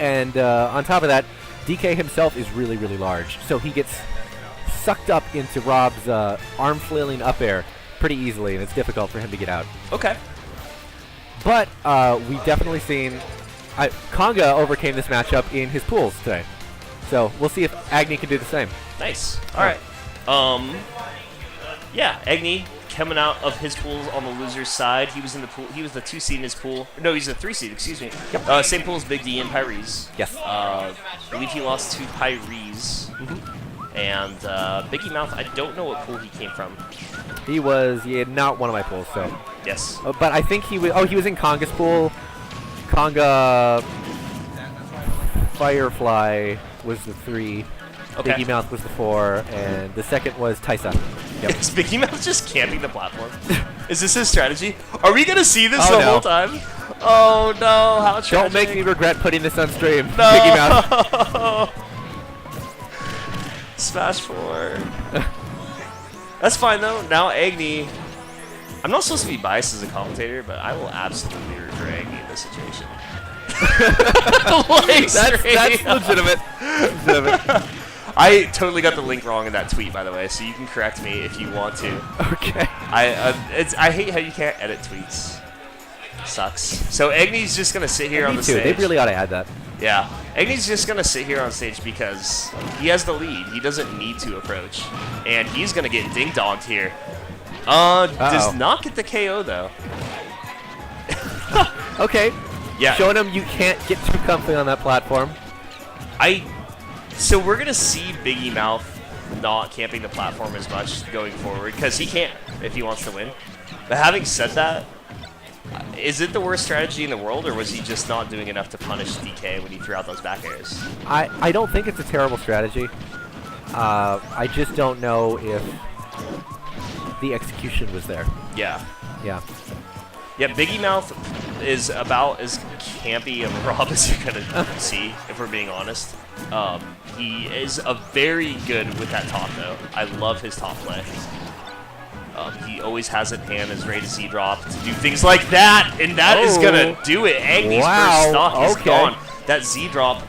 And on top of that, DK himself is really, really large. So he gets sucked up into Rob's arm flailing up air pretty easily, and it's difficult for him to get out. Okay. But we've definitely seen Conga overcame this matchup in his pools today. So we'll see if Agni can do the same. Nice. All right. Yeah, Agni coming out of his pool on the loser's side. He was in the pool. He was the 2 seed in his pool. No, he's the 3 seed. Excuse me. Yep. Same pool as Big D and Pyrees. Yes. I believe he lost to Pyrees. And Biggymouth, I don't know what pool he came from. He had not one of my pools, so. Yes. But I think he was. Oh, he was in Conga's pool. Conga Firefly was the 3. Okay. Biggymouth was the 4, and the second was Taisa. Yep. Is Biggymouth just camping the platform? Is this his strategy? Are we gonna see this Oh, the no. whole time? Oh no! How tragic! Don't make me regret putting this on stream, No. Biggymouth. Smash 4. That's fine though. Now Agni. I'm not supposed to be biased as a commentator, but I will absolutely root for Agni in this situation. Like, that's legitimate. I totally got the link wrong in that tweet, by the way, so you can correct me if you want to. Okay. I hate how you can't edit tweets. Sucks. So Agni's just gonna sit here on the stage. They really ought to add that. Yeah, Agni's just gonna sit here on stage because he has the lead. He doesn't need to approach, and he's gonna get ding-donged here. Does not get the KO though. Okay. Yeah. Showing him you can't get too comfy on that platform. So we're gonna see Biggymouth not camping the platform as much going forward because he can't if he wants to win. But having said that, is it the worst strategy in the world, or was he just not doing enough to punish DK when he threw out those back airs? I don't think it's a terrible strategy. I just don't know if the execution was there. Yeah. Yeah. Yeah, Biggymouth is about as campy of a R.O.B as you're going to see, if we're being honest. He is very good with that top, though. I love his top play. He always has it in hand, is ready to Z-drop, to do things like that, and that is going to do it. Agni's first stock is gone. That Z-drop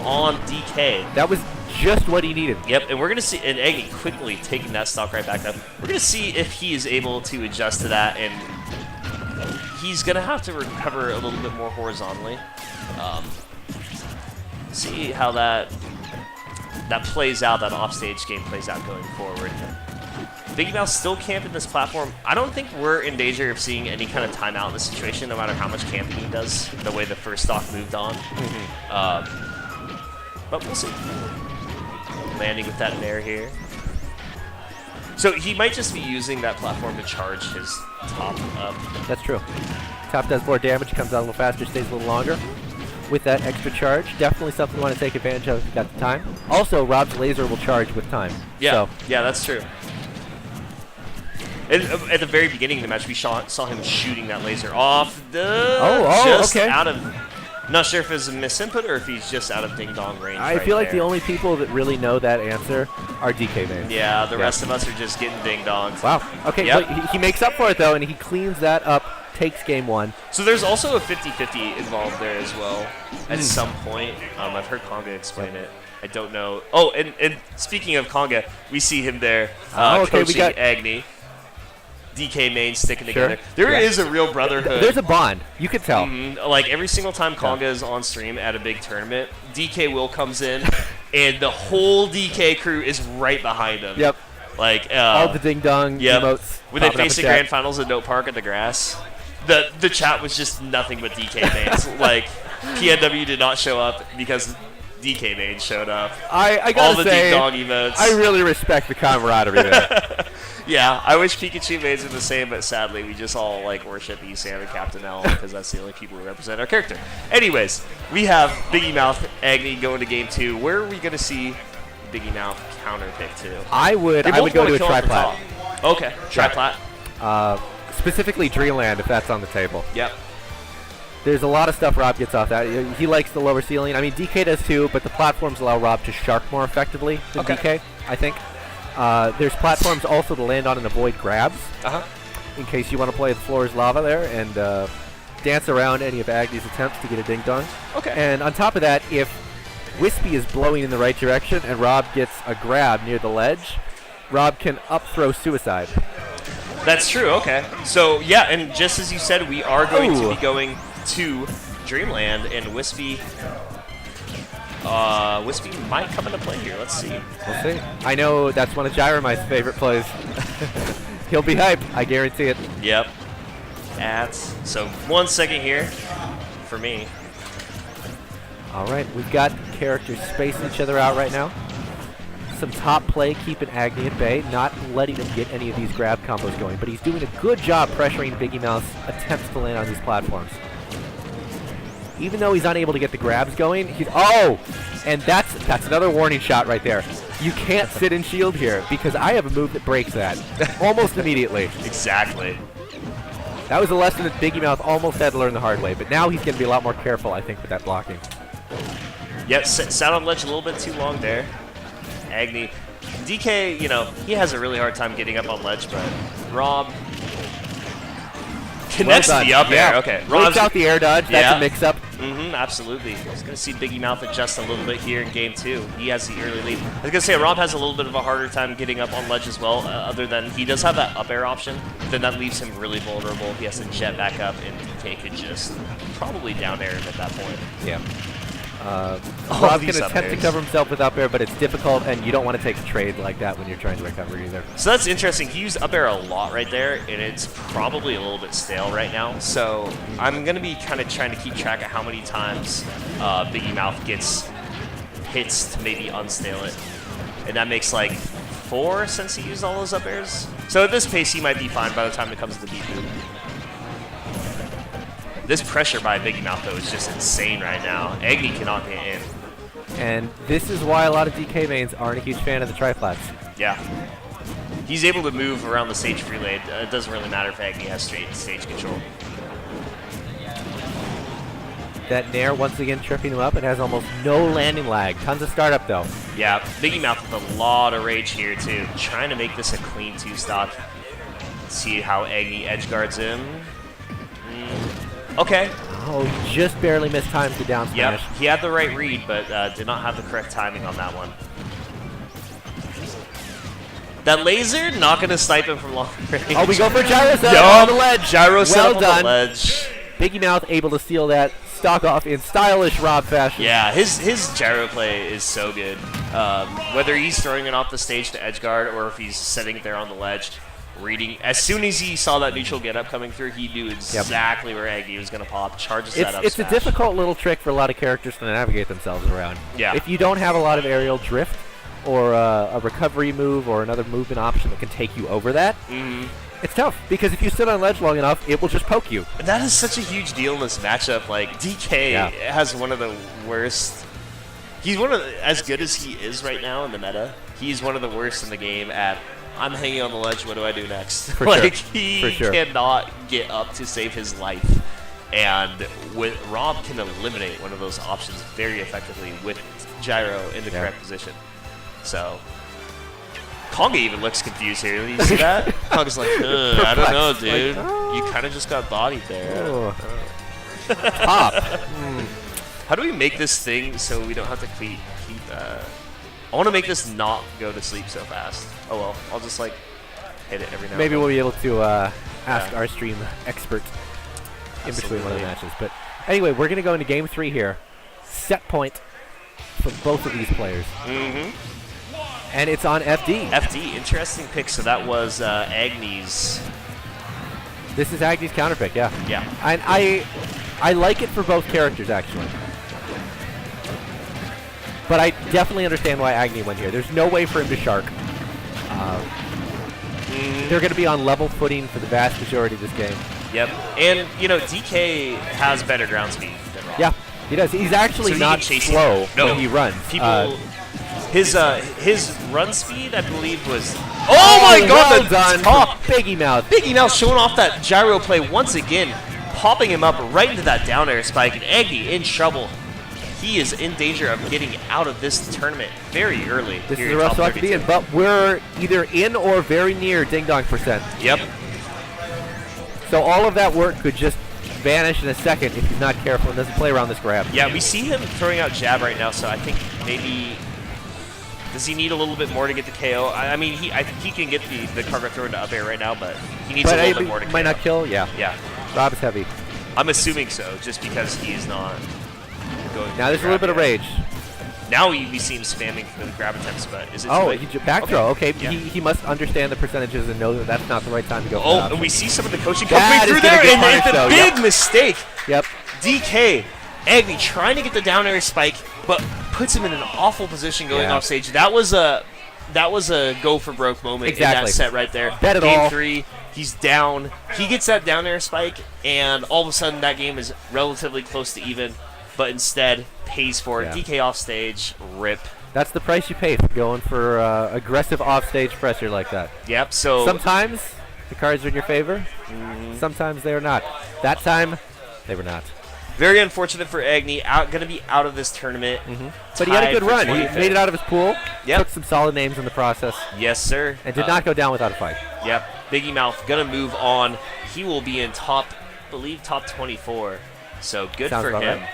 on DK. That was just what he needed. Yep, and we're going to see, and Agni quickly taking that stock right back up. We're going to see if he is able to adjust to that, and he's going to have to recover a little bit more horizontally. See how that plays out, that offstage game plays out going forward. Biggymouth still camping this platform. I don't think we're in danger of seeing any kind of timeout in this situation, no matter how much camping he does, the way the first stock moved on. But we'll see. Landing with that nair here. So he might just be using that platform to charge his top up. That's true. Top does more damage, comes out a little faster, stays a little longer. With that extra charge, definitely something you want to take advantage of if you got the time. Also, Rob's laser will charge with time. Yeah, so. Yeah, that's true. At the very beginning of the match, we saw him shooting that laser off the okay. out of. Not sure if it's a misimput or if he's just out of ding dong range. I feel like the only people that really know that answer are DK mains. Yeah, the rest of us are just getting ding dongs. Wow. Okay, Yep. but he makes up for it though, and he cleans that up. Takes game 1. So there's also a 50-50 involved there as well at some point. I've heard Conga explain it. I don't know. Oh, and speaking of Conga, we see him there coaching we got Agni. DK main sticking together. There is a real brotherhood. There's a bond. You could tell. Like every single time Conga is on stream at a big tournament, DK Will comes in, and the whole DK crew is right behind him. Yep. Like all the ding dong emotes. When they faced the grand finals at Note Park at the grass, the chat was just nothing but DK mains. Like PNW did not show up because DK mains showed up. I gotta all the say, ding dong emotes. I really respect the camaraderie there. Yeah, I wish Pikachu mains were the same, but sadly we just all like worship Esam and Captain L because that's the only people who represent our character. Anyways, we have Biggymouth Agni going to game 2. Where are we going to see Biggymouth counter pick to? I would go to a triplat. Okay, triplat. Specifically Dreamland, if that's on the table. Yep. There's a lot of stuff Rob gets off that. He likes the lower ceiling. I mean, DK does too, but the platforms allow Rob to shark more effectively than DK, I think. There's platforms also to land on and avoid grabs, in case you want to play the floor is lava there and dance around any of Agni's attempts to get a ding-dong. Okay. And on top of that, if Wispy is blowing in the right direction and Rob gets a grab near the ledge, Rob can up-throw suicide. That's true, okay. So, yeah, and just as you said, we are going to be going to Dreamland, and Wispy might come into play here. Let's see. We'll see. I know that's one of Gyromite's favorite plays. He'll be hype. I guarantee it. Yep. So 1 second here for me. All right, we've got characters spacing each other out right now. Some top play keeping Agni at bay, not letting him get any of these grab combos going, but he's doing a good job pressuring Biggymouth's attempts to land on these platforms. Even though he's unable to get the grabs going, and that's another warning shot right there. You can't sit in shield here because I have a move that breaks that almost immediately. Exactly. That was a lesson that Biggymouth almost had to learn the hard way, but now he's going to be a lot more careful, I think, with that blocking. Yep, sat on ledge a little bit too long there. Agni. DK, he has a really hard time getting up on ledge, but Rob connects the up air. Yeah. Okay. Rob's out the air dodge. That's a mix-up. Absolutely. I was going to see Biggymouth adjust a little bit here in game 2. He has the early lead. I was going to say, Rob has a little bit of a harder time getting up on ledge as well, other than he does have that up air option. Then that leaves him really vulnerable. He has to jet back up, and DK could just probably down air him at that point. Yeah. Rob can attempt to cover himself with up air, but it's difficult, and you don't want to take a trade like that when you're trying to recover either. So that's interesting. He used up air a lot right there, and it's probably a little bit stale right now. So I'm going to be kind of trying to keep track of how many times Biggymouth gets hits to maybe unstale it. And that makes like 4 since he used all those up airs. So at this pace, he might be fine by the time it comes to the beat move. This pressure by Biggymouth, though, is just insane right now. Agni cannot get in. And this is why a lot of DK mains aren't a huge fan of the triplats. Yeah. He's able to move around the stage freely. It doesn't really matter if Agni has straight stage control. That Nair once again tripping him up. It has almost no landing lag. Tons of startup, though. Yeah, Biggymouth with a lot of rage here, too. Trying to make this a clean 2-stock. See how Agni edge guards him. Okay. Oh, he just barely missed time to down smash. Yep, he had the right read, but did not have the correct timing on that one. That laser, not going to snipe him from long range. Oh, we go for gyro setup on the ledge. Gyro setup well on the ledge. Biggymouth able to steal that stock off in stylish Rob fashion. Yeah, his gyro play is so good. Whether he's throwing it off the stage to edge guard or if he's sitting there on the ledge, reading. As soon as he saw that neutral get up coming through, he knew exactly where Agni was going to pop. Charges that up. It's a difficult little trick for a lot of characters to navigate themselves around. Yeah. If you don't have a lot of aerial drift or a recovery move or another movement option that can take you over that, it's tough. Because if you sit on ledge long enough, it will just poke you. And that is such a huge deal in this matchup. Like, DK has one of the worst. He's one of the, as good as he is right now in the meta, he's one of the worst in the game at I'm hanging on the ledge, what do I do next? He cannot get up to save his life. And Rob can eliminate one of those options very effectively with gyro in the correct position. So, Konga even looks confused here. You see that? Konga's like, I don't know, dude. You kind of just got bodied there. Pop. How do we make this thing so we don't have to keep I want to make this not go to sleep so fast. Oh well, I'll just like hit it every now and then. Maybe we'll be able to ask our stream expert in between one of the matches. But anyway, we're going to go into game 3 here. Set point for both of these players. And it's on FD. FD, interesting pick. So that was Agni's. This is Agni's counter pick, yeah. Yeah. And I like it for both characters, actually. But I definitely understand why Agni went here. There's no way for him to shark. They're going to be on level footing for the vast majority of this game. Yep. And, DK has better ground speed than Rob. Yeah, he does. He's actually not slow when he runs. His run speed, I believe, was... Oh my god, well done top! Biggymouth. Biggymouth showing off that gyro play once again, popping him up right into that down air spike, and Agni in trouble. He is in danger of getting out of this tournament very early. This is a rough spot to be in, but we're either in or very near ding-dong %. Yep. So all of that work could just vanish in a second if he's not careful and doesn't play around this grab. Yeah, we see him throwing out jab right now, so I think maybe... Does he need a little bit more to get the KO? I mean, I think he can get the cargo throw into up air right now, but he needs a little bit more to might KO. not kill, yeah. Yeah. Rob is heavy. I'm assuming so, just because he is not going... Now there's a little bit of rage. Now we see him spamming the grab attempts, but is it too Oh, late? he back throw. Okay, Yeah. he must understand the percentages and know that that's not the right time to go. Oh, and we see some of the coaching That coming is through gonna there, get and it's punished, a though. big Yep. mistake. Yep. DK, Agni trying to get the down air spike, but puts him in an awful position going off stage. That was a go for broke moment in that set right there. Bet it Game all. 3, he's down. He gets that down air spike, and all of a sudden that game is relatively close to even, but instead pays for it. Yeah. DK off stage, rip. That's the price you pay for going for aggressive offstage pressure like that. Yep. So Sometimes the cards are in your favor. Sometimes they are not. That time, they were not. very unfortunate for Agni. Going to be out of this tournament. But he had a Tied good for run. He 25th. made it out of his pool. Yep. Took some solid names in the process. Yes, sir. And did not go down without a fight. Yep. Biggymouth gonna move on. He will be in top 24. So good Sounds for about him. right.